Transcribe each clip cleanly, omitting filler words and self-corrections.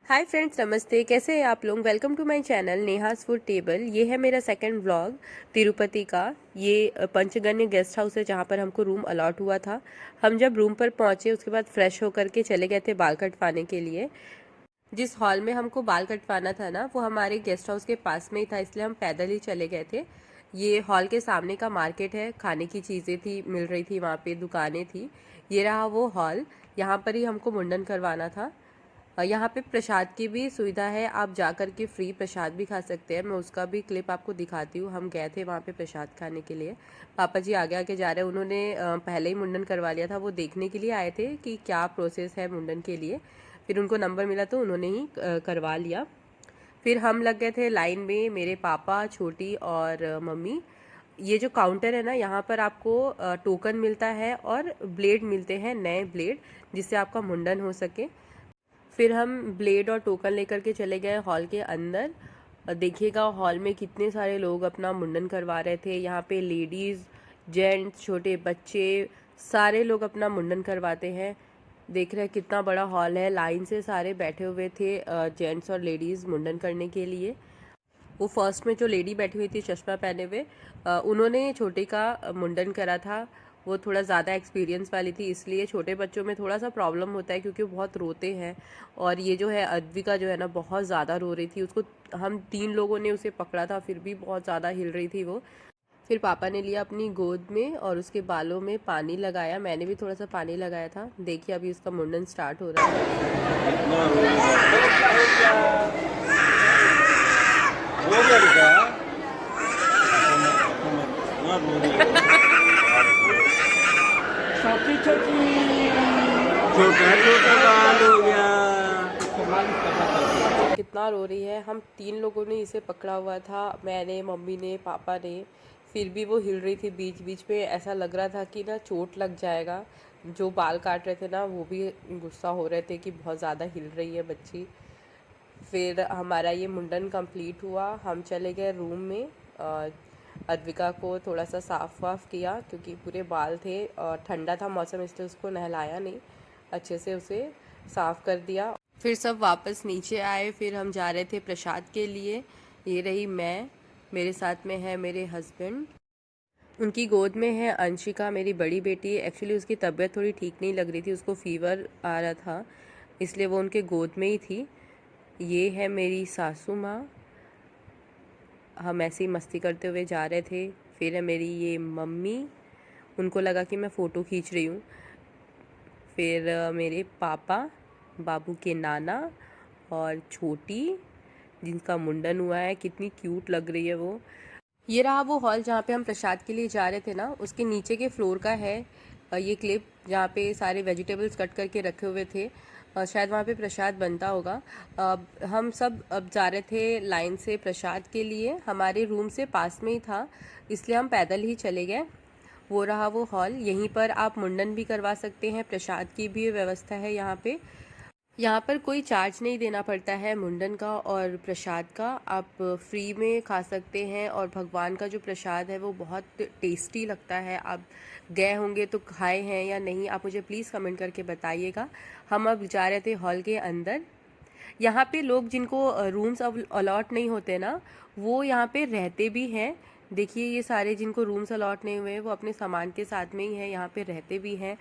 Hi friends, नमस्ते। कैसे हैं आप लोग? Welcome to my channel Neha's food table. ये है मेरा सेकंड व्लॉग तिरुपति का। ये पंचगन्य गेस्ट हाउस है जहाँ पर हमको रूम अलॉट हुआ था। हम जब रूम पर पहुँचे उसके बाद फ्रेश होकर के चले गए थे बाल कटवाने के लिए। जिस हॉल में हमको बाल कटवाना था ना, वो हमारे गेस्ट हाउस के पास में ही था, इसलिए हम पैदल ही चले गए थे। ये हॉल के सामने का मार्केट है, खाने की चीज़ें थी, मिल रही थी वहाँ पे, दुकानें थी। ये रहा वो हॉल, यहाँ पर ही हमको मुंडन करवाना था। यहाँ पे प्रसाद की भी सुविधा है, आप जा कर के फ्री प्रसाद भी खा सकते हैं। मैं उसका भी क्लिप आपको दिखाती हूँ। हम गए थे वहाँ पे प्रसाद खाने के लिए। पापा जी आगे आगे जा रहे हैं, उन्होंने पहले ही मुंडन करवा लिया था। वो देखने के लिए आए थे कि क्या प्रोसेस है मुंडन के लिए। फिर उनको नंबर मिला तो उन्होंने ही करवा लिया। फिर हम लग गए थे लाइन में, मेरे पापा, छोटी और मम्मी। ये जो काउंटर है ना, यहाँ पर आपको टोकन मिलता है और ब्लेड मिलते हैं, नए ब्लेड, जिससे आपका मुंडन हो सके। फिर हम ब्लेड और टोकन लेकर के चले गए हॉल के अंदर। देखिएगा हॉल में कितने सारे लोग अपना मुंडन करवा रहे थे। यहाँ पे लेडीज़, जेंट्स, छोटे बच्चे, सारे लोग अपना मुंडन करवाते हैं। देख रहे हैं कितना बड़ा हॉल है, लाइन से सारे बैठे हुए थे जेंट्स और लेडीज़ मुंडन करने के लिए। वो फर्स्ट में जो लेडी बैठी हुई थी चश्मा पहने हुए, उन्होंने छोटे का मुंडन करा था। वो थोड़ा ज़्यादा एक्सपीरियंस वाली थी, इसलिए छोटे बच्चों में थोड़ा सा प्रॉब्लम होता है क्योंकि वो बहुत रोते हैं। और ये जो है अद्विका जो है ना, बहुत ज़्यादा रो रही थी। उसको हम 3 लोगों ने उसे पकड़ा था, फिर भी बहुत ज़्यादा हिल रही थी वो। फिर पापा ने लिया अपनी गोद में और उसके बालों में पानी लगाया। मैंने भी थोड़ा सा पानी लगाया था। देखिए अभी उसका मुंडन स्टार्ट हो रहा छोटा छोटा बाल हो गया। है। कितना रो रही है। हम 3 लोगों ने इसे पकड़ा हुआ था, मैंने, मम्मी ने, पापा ने। फिर भी वो हिल रही थी बीच बीच में। ऐसा लग रहा था कि ना चोट लग जाएगा। जो बाल काट रहे थे ना, वो भी गुस्सा हो रहे थे कि बहुत ज़्यादा हिल रही है बच्ची। फिर हमारा ये मुंडन कंप्लीट हुआ। हम चले गए रूम में। अद्विका को थोड़ा सा साफ़ वाफ किया क्योंकि पूरे बाल थे और ठंडा था मौसम, इसलिए उसको नहलाया नहीं, अच्छे से उसे साफ़ कर दिया। फिर सब वापस नीचे आए। फिर हम जा रहे थे प्रसाद के लिए। ये रही मैं, मेरे साथ में है मेरे हस्बैंड, उनकी गोद में है अंशिका, मेरी बड़ी बेटी। एक्चुअली उसकी तबीयत थोड़ी ठीक नहीं लग रही थी, उसको फ़ीवर आ रहा था, इसलिए वो उनके गोद में ही थी। ये है मेरी सासू माँ। हम ऐसे ही मस्ती करते हुए जा रहे थे। फिर है मेरी ये मम्मी, उनको लगा कि मैं फ़ोटो खींच रही हूँ। फिर मेरे पापा, बाबू के नाना और छोटी, जिनका मुंडन हुआ है। कितनी क्यूट लग रही है वो। ये रहा वो हॉल जहाँ पे हम प्रसाद के लिए जा रहे थे ना, उसके नीचे के फ्लोर का है ये क्लिप, जहाँ पे सारे वेजिटेबल्स कट करके रखे हुए थे। शायद वहाँ पे प्रसाद बनता होगा। हम सब अब जा रहे थे लाइन से प्रसाद के लिए। हमारे रूम से पास में ही था, इसलिए हम पैदल ही चले गए। वो रहा वो हॉल। यहीं पर आप मुंडन भी करवा सकते हैं, प्रसाद की भी व्यवस्था है यहाँ पे। यहाँ पर कोई चार्ज नहीं देना पड़ता है मुंडन का और प्रसाद का। आप फ्री में खा सकते हैं और भगवान का जो प्रसाद है वो बहुत टेस्टी लगता है। आप गए होंगे तो खाए हैं या नहीं, आप मुझे प्लीज़ कमेंट करके बताइएगा। हम अब जा रहे थे हॉल के अंदर। यहाँ पे लोग जिनको रूम्स अब अलॉट नहीं होते ना, वो यहाँ पे रहते भी हैं। देखिए ये सारे जिनको रूम्स अलॉट नहीं हुए, वो अपने सामान के साथ में ही हैं, यहाँ पे रहते भी हैं।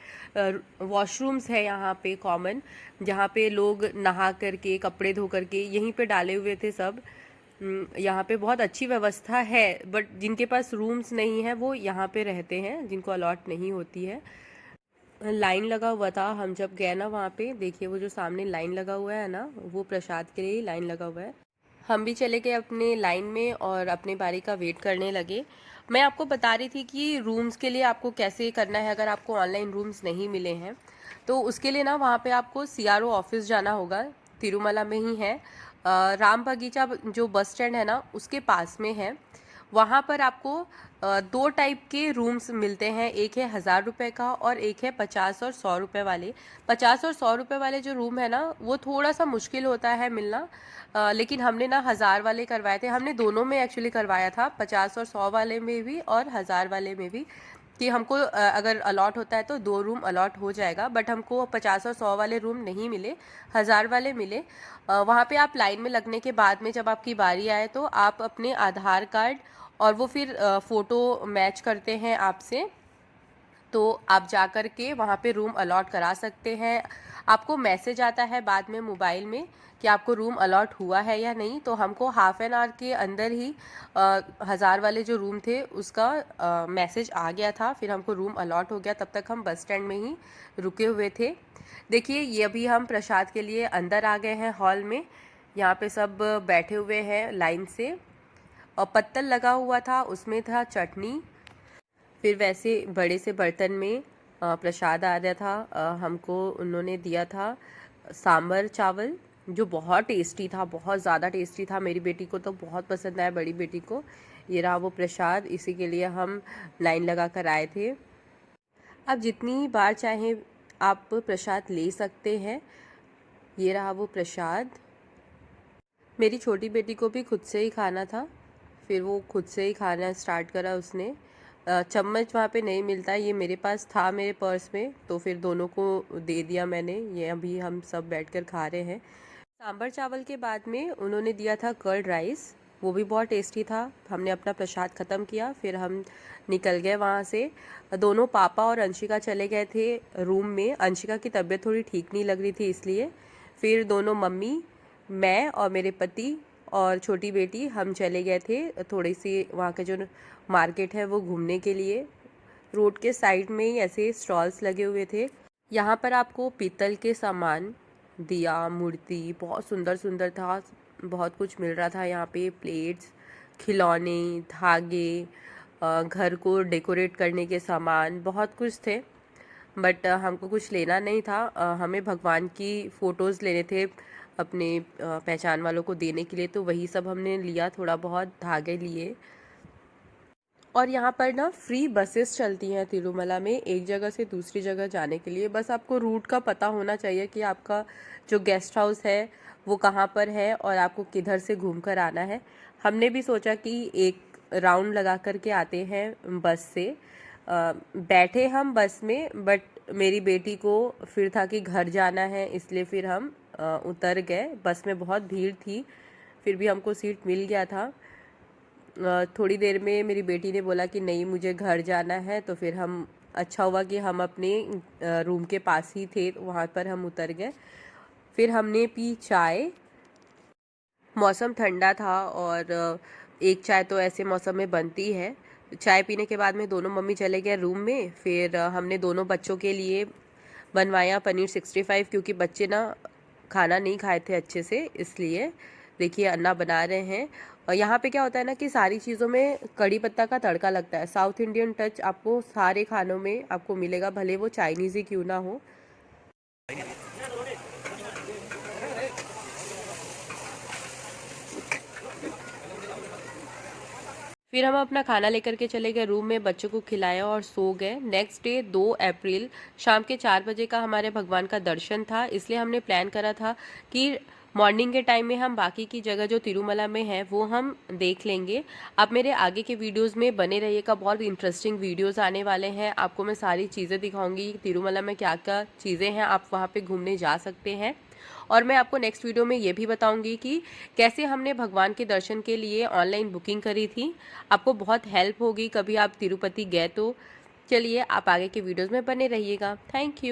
वॉशरूम्स है यहाँ पे कॉमन, जहाँ पे लोग नहा करके, कपड़े धो करके यहीं पे डाले हुए थे सब। यहाँ पे बहुत अच्छी व्यवस्था है, बट जिनके पास रूम्स नहीं है वो यहाँ पे रहते हैं, जिनको अलॉट नहीं होती है। लाइन लगा हुआ था हम जब गए ना वहाँ पे। देखिए वो जो सामने लाइन लगा हुआ है ना, वो प्रसाद के लिए ही लाइन लगा हुआ है। हम भी चले गए अपने लाइन में और अपने बारी का वेट करने लगे। मैं आपको बता रही थी कि रूम्स के लिए आपको कैसे करना है। अगर आपको ऑनलाइन रूम्स नहीं मिले हैं तो उसके लिए ना वहाँ पे आपको सीआरओ ऑफिस जाना होगा, तिरुमला में ही है। राम बगीचा जो बस स्टैंड है ना, उसके पास में है। वहाँ पर आपको 2 टाइप के रूम्स मिलते हैं, एक है 1000 रुपये का और एक है 50 और 100 रुपये वाले। 50 और 100 रुपये वाले जो रूम है ना, वो थोड़ा सा मुश्किल होता है मिलना। लेकिन हमने ना 1000 वाले करवाए थे। हमने दोनों में एक्चुअली करवाया था, 50 और 100 वाले में भी और 1000 वाले में भी। कि हमको अगर अलॉट होता है तो 2 रूम अलॉट हो जाएगा, बट हमको 50 और 100 वाले रूम नहीं मिले, 1000 वाले मिले। वहाँ पे आप लाइन में लगने के बाद में जब आपकी बारी आए तो आप अपने आधार कार्ड और वो फिर फ़ोटो मैच करते हैं आपसे, तो आप जा कर के वहाँ पे रूम अलॉट करा सकते हैं। आपको मैसेज आता है बाद में मोबाइल में कि आपको रूम अलॉट हुआ है या नहीं। तो हमको हाफ एन आवर के अंदर ही 1000 वाले जो रूम थे उसका मैसेज आ गया था, फिर हमको रूम अलॉट हो गया। तब तक हम बस स्टैंड में ही रुके हुए थे। देखिए ये अभी हम प्रसाद के लिए अंदर आ गए हैं हॉल में। यहाँ पे सब बैठे हुए हैं लाइन से, और पत्तल लगा हुआ था, उसमें था चटनी। फिर वैसे बड़े से बर्तन में प्रसाद आ रहा था। हमको उन्होंने दिया था सांभर चावल, जो बहुत टेस्टी था, बहुत ज़्यादा टेस्टी था। मेरी बेटी को तो बहुत पसंद आया, बड़ी बेटी को। ये रहा वो प्रसाद, इसी के लिए हम लाइन लगा कर आए थे। आप जितनी बार चाहें आप प्रसाद ले सकते हैं। ये रहा वो प्रसाद। मेरी छोटी बेटी को भी खुद से ही खाना था, फिर वो खुद से ही खाना स्टार्ट करा उसने। चम्मच वहाँ पे नहीं मिलता है, ये मेरे पास था मेरे पर्स में, तो फिर दोनों को दे दिया मैंने। ये अभी हम सब बैठकर खा रहे हैं। सांभर चावल के बाद में उन्होंने दिया था कर्ड राइस, वो भी बहुत टेस्टी था। हमने अपना प्रसाद ख़त्म किया, फिर हम निकल गए वहाँ से। दोनों पापा और अंशिका चले गए थे रूम में। अंशिका की तबीयत थोड़ी ठीक नहीं लग रही थी इसलिए। फिर दोनों मम्मी, मैं और मेरे पति और छोटी बेटी हम चले गए थे थोड़ी सी वहाँ के जो मार्केट है वो घूमने के लिए। रोड के साइड में ही ऐसे स्टॉल्स लगे हुए थे। यहाँ पर आपको पीतल के सामान, दिया, मूर्ति, बहुत सुंदर सुंदर था, बहुत कुछ मिल रहा था यहाँ पे। प्लेट्स, खिलौने, धागे, घर को डेकोरेट करने के सामान, बहुत कुछ थे। बट हमको कुछ लेना नहीं था। हमें भगवान की फ़ोटोज़ लेने थे अपने पहचान वालों को देने के लिए, तो वही सब हमने लिया, थोड़ा बहुत धागे लिए। और यहाँ पर ना फ्री बसेस चलती हैं तिरुमला में, एक जगह से दूसरी जगह जाने के लिए। बस आपको रूट का पता होना चाहिए कि आपका जो गेस्ट हाउस है वो कहाँ पर है और आपको किधर से घूम कर आना है। हमने भी सोचा कि एक राउंड लगा कर के आते हैं बस से। बैठे हम बस में, बट मेरी बेटी को फिर था कि घर जाना है, इसलिए फिर हम उतर गए। बस में बहुत भीड़ थी, फिर भी हमको सीट मिल गया था। थोड़ी देर में मेरी बेटी ने बोला कि नहीं मुझे घर जाना है, तो फिर हम, अच्छा हुआ कि हम अपने रूम के पास ही थे, तो वहाँ पर हम उतर गए। फिर हमने पी चाय। मौसम ठंडा था और एक चाय तो ऐसे मौसम में बनती है। चाय पीने के बाद में दोनों मम्मी चले गए रूम में। फिर हमने दोनों बच्चों के लिए बनवाया पनीर 65, क्योंकि बच्चे ना खाना नहीं खाए थे अच्छे से, इसलिए। देखिए अन्ना बना रहे हैं। और यहाँ पे क्या होता है ना कि सारी चीज़ों में कड़ी पत्ता का तड़का लगता है। साउथ इंडियन टच आपको सारे खानों में आपको मिलेगा, भले वो चाइनीज़ ही क्यों ना हो। फिर हम अपना खाना लेकर के चले गए रूम में, बच्चों को खिलाया और सो गए। नेक्स्ट डे 2 अप्रैल शाम के 4 बजे का हमारे भगवान का दर्शन था, इसलिए हमने प्लान करा था कि मॉर्निंग के टाइम में हम बाकी की जगह जो तिरुमला में है वो हम देख लेंगे। आप मेरे आगे के वीडियोस में बने रहिएगा, बहुत इंटरेस्टिंग वीडियोस आने वाले हैं। आपको मैं सारी चीज़ें दिखाऊंगी, तिरुमला में क्या क्या चीज़ें हैं, आप वहाँ पे घूमने जा सकते हैं। और मैं आपको नेक्स्ट वीडियो में ये भी बताऊंगी कि कैसे हमने भगवान के दर्शन के लिए ऑनलाइन बुकिंग करी थी। आपको बहुत हेल्प होगी कभी आप तिरुपति गए तो। चलिए आप आगे के वीडियोस में बने रहिएगा। Thank you.